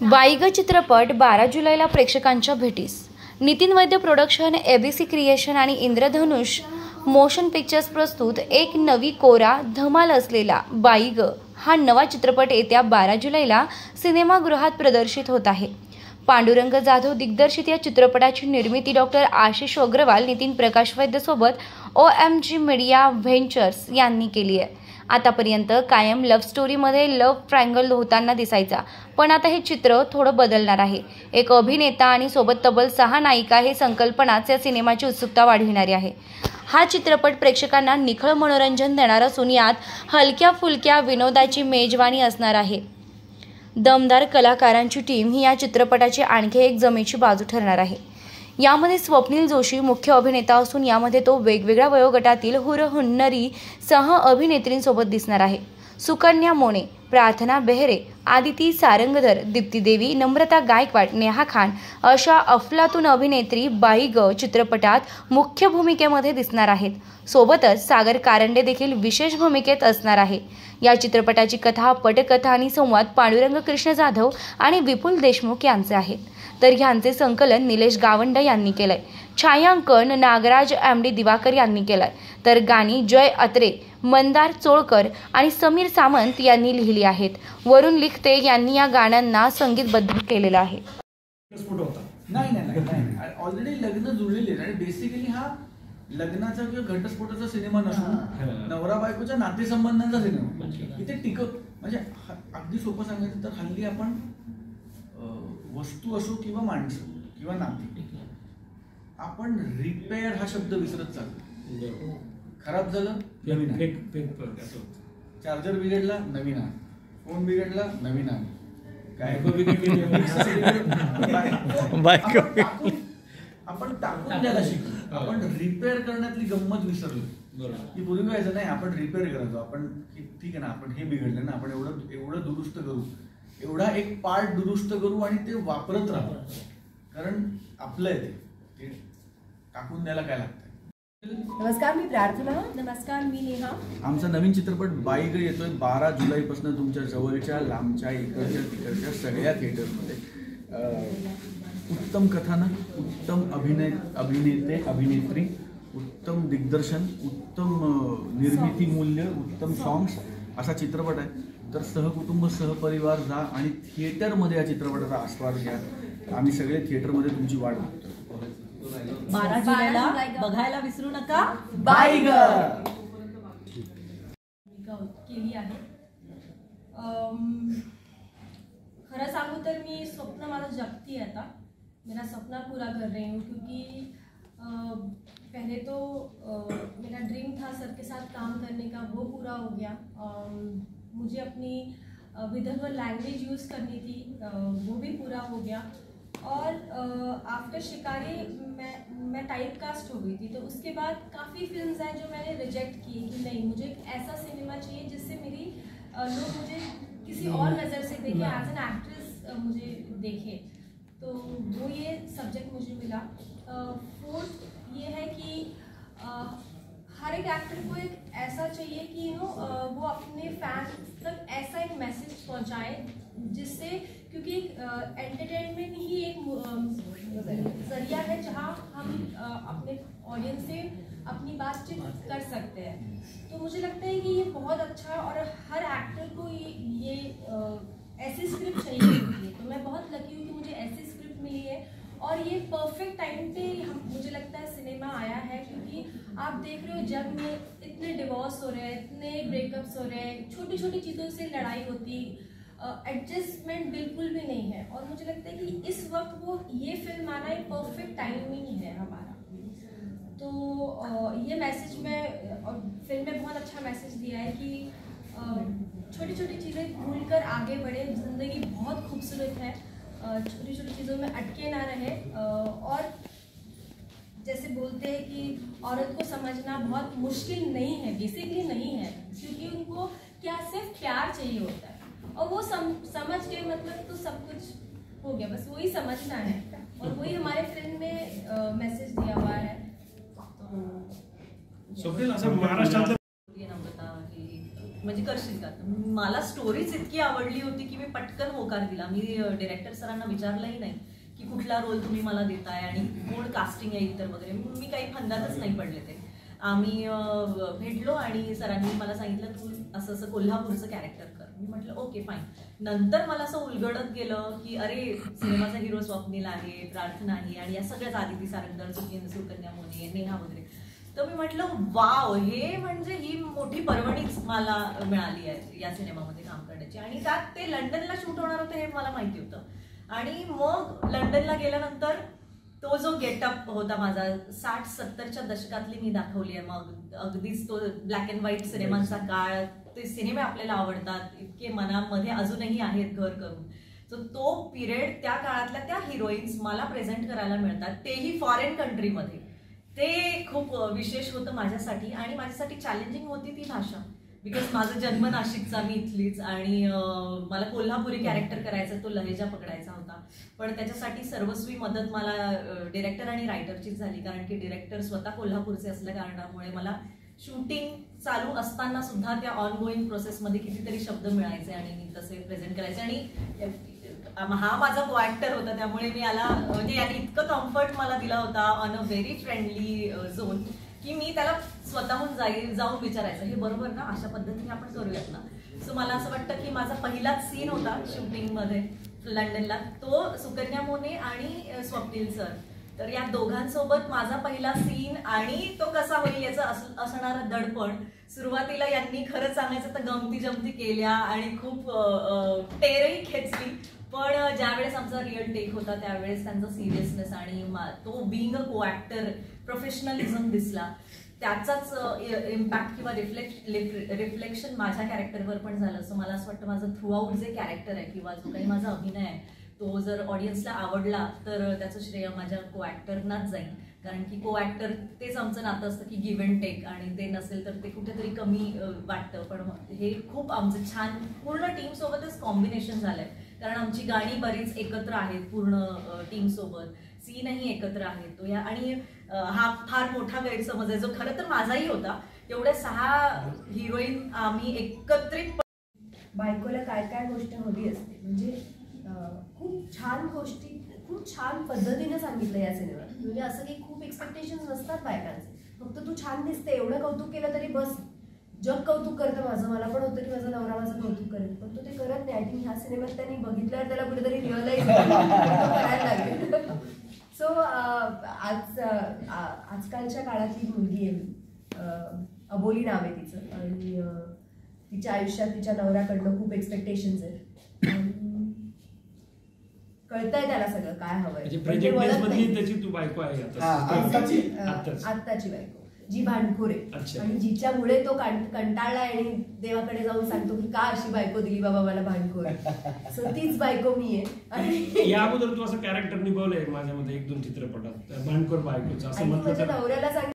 बाईग चित्रपट 12 जुलैला प्रेक्षकांच्या भेटीस. नितीन वैद्य प्रोडक्शन, एबीसी क्रिएशन आणि इंद्रधनुष मोशन पिक्चर्स प्रस्तुत एक नवी कोरा धमाल असलेला बाईग हा नवा चित्रपट येत्या 12 जुलैला सिनेमागृहात प्रदर्शित होत आहे. पांडुरंग जाधव दिग्दर्शित या चित्रपटाची निर्मिती डॉक्टर आशिष अग्रवाल, नितीन प्रकाश वैद्य सोबत OMG मीडिया व्हेंचर्स यांनी केली आहे. आतापर्यंत कायम लव्ह स्टोरीमध्ये लव्ह ट्रायंगल होताना दिसायचा, पण आता हे चित्र थोडं बदलणार आहे. एक अभिनेता आणि सोबत तब्बल 6 नायिका हे संकल्पनाच या सिनेमाची उत्सुकता वाढविणारी आहे. हा चित्रपट प्रेक्षकांना निखळ मनोरंजन देणार असून यात हलक्या फुलक्या विनोदाची मेजवानी असणार आहे. दमदार कलाकारांची टीम ही या चित्रपटाची आणखी एक जमेची बाजू ठरणार आहे. यामध्ये स्वप्नील जोशी मुख्य अभिनेता असून यामध्ये तो वेगवेगळ्या वयोगटातील हुरहुन्नरी सह अभिनेत्रींसोबत दिसणार आहे. सुकन्या मोने, प्रार्थना बेहरे, आदिती सारंगधर, दीप्ती देवी, नम्रता गायकवाड, नेहा खान अशा अफलातून अभिनेत्री बाईग चित्रपटात मुख्य भूमिकेमध्ये दिसणार आहेत. सोबतच सागर कारंडे देखील विशेष भूमिकेत असणार आहे. या चित्रपटाची कथा, पटकथा आणि संवाद पांडुरंग कृष्ण जाधव आणि विपुल देशमुख यांचे आहेत, तर ह्यांचे संकलन निलेश गावंड यांनी केलंय. छायांकन नागराज MD दिवाकर यांनी केलंय, तर गाणी जय अत्रे, मंदार चोळकर आणि समीर सामंत यांनी लिहिली आहेत. वरुण लिखते यांनी या गाण्यांना संगीतबद्ध केलेलं आहे. नाही ऑलरेडी लग्न जुळलेले आणि बेसिकली हा लग्नाचा किंवा घटस्फोटाचा सिनेमा नसून नवरा बायकोच्या नातेसंबंधांचा सिनेमा. इथे टिकत म्हणजे अगदी सोपं सांगायचं तर हल्ली आपण वस्तू असो किंवा माणसं किंवा नाती, आपण रिपेअर हा शब्द विसरत चालतो. खराब झालं नवीन, चार्जर बिघडला नवीन आहे, फोन बिघडला नवीन आहे, काय आपण टाकून द्यायला शिकलो. आपण रिपेअर करण्यातली गंमत विसरलो. की पूर्वी व्हायचं नाही, आपण रिपेअर करायचो. आपण ठीक आहे ना, आपण हे बिघडलं ना, आपण एवढं दुरुस्त करू, एवढा एक पार्ट दुरुस्त करू आणि ते वापरत राहू, कारण आपलं आहे ते टाकून द्यायला काय लागतं. नमस्कार, मी प्रार्थना. नमस्कार, मी नेहा. आमचा नवीन चित्रपट बाईग येतोय 12 जुलैपासून तुमच्या जवळच्या, लांबच्या, इकडच्या तिकडच्या सगळ्या थिएटरमध्ये. उत्तम कथानक, उत्तम अभिनेते अभिनेत्री, उत्तम दिग्दर्शन, उत्तम निर्मिती मूल्य, उत्तम सॉंग्स असा चित्रपट आहे. तर सहकुटुंब सहपरिवार जा आणि थिएटरमध्ये या चित्रपटाचा आस्वाद घ्या. आम्ही सगळे थिएटरमध्ये तुमची वाट बघतो. 12 जुलैला बघायला विसरू नका. बाईग केली आहे. खरं सांगू तर मी स्वप्न माझं जगती है आता. मेरा सपना पूरा कर रही हूँ क्योंकि पहले तो मेरा ड्रीम था सर के साथ काम करने का, वो पूरा हो गया. मुझे अपनी विदर्भ लैंग्वेज यूज़ करनी थी, वो भी पूरा हो गया. और आफ्टर शिकारी मैं टाइप कास्ट हो गई थी. तो उसके बाद काफ़ी फिल्म्स हैं जो मैंने रिजेक्ट की कि नहीं, मुझे एक ऐसा सिनेमा चाहिए जिससे मेरी लोग मुझे किसी और नज़र से देखें, एज एन एक्ट्रेस मुझे देखें. तो वो ये सब्जेक्ट मुझे मिला. फोर्थ ये है कि हर एक एक्टर को एक ऐसा चाहिए कि वो अपने फैंस तक ऐसा एक मैसेज पहुंचाए जिससे, क्योंकि एंटरटेनमेंट ही एक जरिया है जहां हम अपने ऑडियंस से अपनी बातचीत कर सकते हैं. तो मुझे लगता है कि ये बहुत अच्छा, और हर एक्टर को ये ऐसी स्क्रिप्ट चाहिए होती है. तो मैं बहुत लकी हूँ कि मुझे ऐसी स्क्रिप्ट मिली है और ये परफेक्ट टाइम पे मुझे लगता है सिनेमा आया है. क्योंकि आप देख रहे हो जग में इतने डिवोर्स हो रहे हैं, इतने ब्रेकअप्स हो रहे हैं, छोटी छोटी चीज़ों से लड़ाई होती, एडजस्टमेंट बिल्कुल भी नहीं है. और मुझे लगता है कि इस वक्त वो ये फिल्म आना एक परफेक्ट टाइमिंग है हमारा. तो ये मैसेज में, और फिल्म में बहुत अच्छा मैसेज दिया है कि छोटी छोटी चीज़ें भूलकर आगे बढ़े. ज़िंदगी बहुत खूबसूरत है, छोटी छोटी चीज़ों में अटके ना रहे. और जैसे बोलते हैं कि औरत को समझना बहुत मुश्किल नहीं है, बेसिकली नहीं है, क्योंकि उनको क्या सिर्फ प्यार चाहिए होता है, और वो समझ गए मतलब तो सब कुछ हो गया. बस वही समझना है, और वही हमारे फिल्म में मैसेज दिया हुआ है. तो स्वप्नील, असं महाराष्ट्रात म्हणजे करशील का? मला स्टोरीच इतकी आवडली होती की मी पटकन होकार दिला. मी डिरेक्टर सरांना विचारलंही नाही की कुठला रोल तुम्ही मला देताय आणि कोण कास्टिंग येईल तर वगैरे. मी काही फंदातच नाही पडले. ते आम्ही भेटलो आणि सरांनी मला सांगितलं तू असं असं कोल्हापूरचं कॅरेक्टर कर. मी म्हटलं ओके फाईन. नंतर मला असं उलगडत गेलं की अरे सिनेमाचा हिरो स्वप्नील आहे, प्रार्थना आहे आणि या सगळ्याच आदिती सारंगधर, सुकन्या मोने, नेहा वगैरे. तर मी म्हटलं वाव, हे म्हणजे ही मोठी पर्वणीच मला मिळाली आहे या सिनेमामध्ये काम करण्याची. आणि त्यात ते लंडनला शूट होणार होतं हे मला माहिती होतं. आणि मग लंडनला गेल्यानंतर तो जो गेटअप होता माझा 60-70च्या दशकातली मी दाखवली आहे. मग अगदीच तो ब्लॅक अँड व्हाईट सिनेमांचा काळ, ते सिनेमे आपल्याला आवडतात, इतके मनामध्ये अजूनही आहेत घर करून. तो पिरियड, त्या काळातल्या त्या हिरोईन्स मला प्रेझेंट करायला मिळतात, तेही फॉरेन कंट्रीमध्ये. ते खूप विशेष होतं माझ्यासाठी. आणि माझ्यासाठी चॅलेंजिंग होती ती भाषा, बिकॉज माझा जन्म नाशिकचा, मी इथलीच, आणि मला कोल्हापुरी कॅरेक्टर करायचा, तो लहेजा पकडायचा होता. पण त्याच्यासाठी सर्वस्वी मदत मला डिरेक्टर आणि रायटरचीच झाली, कारण की डिरेक्टर स्वतः कोल्हापूरचे असल्या कारणामुळे मला शूटिंग चालू असताना सुद्धा त्या ऑन गोईंग प्रोसेसमध्ये कितीतरी शब्द मिळायचे आणि मी तसे प्रेझेंट करायचे. आणि हा माझा को ऍक्टर होता, त्यामुळे मी याला म्हणजे याने इतकं कम्फर्ट मला दिला होता on a very friendly zone, की मी त्याला स्वतःहून जाऊन विचारायचं हे बरोबर ना, अशा पद्धतीने आपण करूयात ना. सो मला असं वाटतं की माझा पहिलाच सीन होता शूटिंगमध्ये लंडनला, तो सुकन्या मोने आणि स्वप्नील सर. तर या दोघांसोबत माझा पहिला सीन, आणि तो कसा होईल याचं असणारं दडपण. सुरुवातीला यांनी खरंच सांगायचं तर गमती जमती केल्या आणि खूप टेरही खेचली. पण ज्यावेळेस आमचा रिअल टेक होता त्यावेळेस त्यांचा सिरियसनेस आणि तो बिईंग अ को ऍक्टर प्रोफेशनलिझम दिसला. त्याचाच इम्पॅक्ट किंवा रिफ्लेक्शन माझ्या कॅरेक्टरवर पण झालं. सो मला असं वाटतं माझं थ्रू आउट जे कॅरेक्टर आहे किंवा जो काही माझा अभिनय आहे तो जर ऑडियन्सला आवडला तर त्याचं श्रेय माझ्या को ऍक्टरनाच जाईल. कारण की को ऍक्टर तेच आमचं नातं असतं की गिव्ह अँड टेक, आणि ते नसेल तर ते कुठेतरी कमी वाटतं. पण हे खूप आमचं छान पूर्ण टीम सोबतच कॉम्बिनेशन झालंय, कारण आमची गाणी बरीच एकत्र आहेत पूर्ण टीम सोबत, सीनही एकत्र आहेत. तो या आणि हा फार मोठा गैरसमज आहे जो खरं तर माझाही होता. एवढ्या 6 हिरोईन आम्ही एकत्रित. बायकोला काय काय गोष्ट हवी असते, म्हणजे खूप छान गोष्टी खूप छान पद्धतीने सांगितलं या सिनेमात. म्हणजे असं की खूप एक्सपेक्टेशन्स नसतात बायकांचे, फक्त तू छान दिसते एवढं कौतुक केलं तरी बस. जग कौतुक करतं माझं, मला पण होतं की माझा नवरा माझं कौतुक करेल, पण तो ते करत नाही. आय थिंक ह्या सिनेमात त्यांनी बघितल्यावर त्याला कुठेतरी रिअलाइज करायला लागेल. सो आजकालच्या काळातली मुलगी आहे मी, अबोली नाव आहे तिचं, आणि तिच्या आयुष्यात तिच्या नवऱ्याकडनं खूप एक्सपेक्टेशन्स आहेत. कळतंय त्याला सगळं काय हवंय. त्याची तू बायको आहे आत्ताची बायको जी भांडखोर आहे, आणि जिच्यामुळे तो कंटाळलाय आणि देवाकडे जाऊन सांगतो की का अशी बायको दिली बाबा मला भांडखोर. सो तीच बायको मी आहे. आणि या अगोदर तू असं कॅरेक्टर निभावलंय माझ्यामध्ये 1-2 चित्रपटात भांडखोर बायकोचं, असं माझ्या नवऱ्याला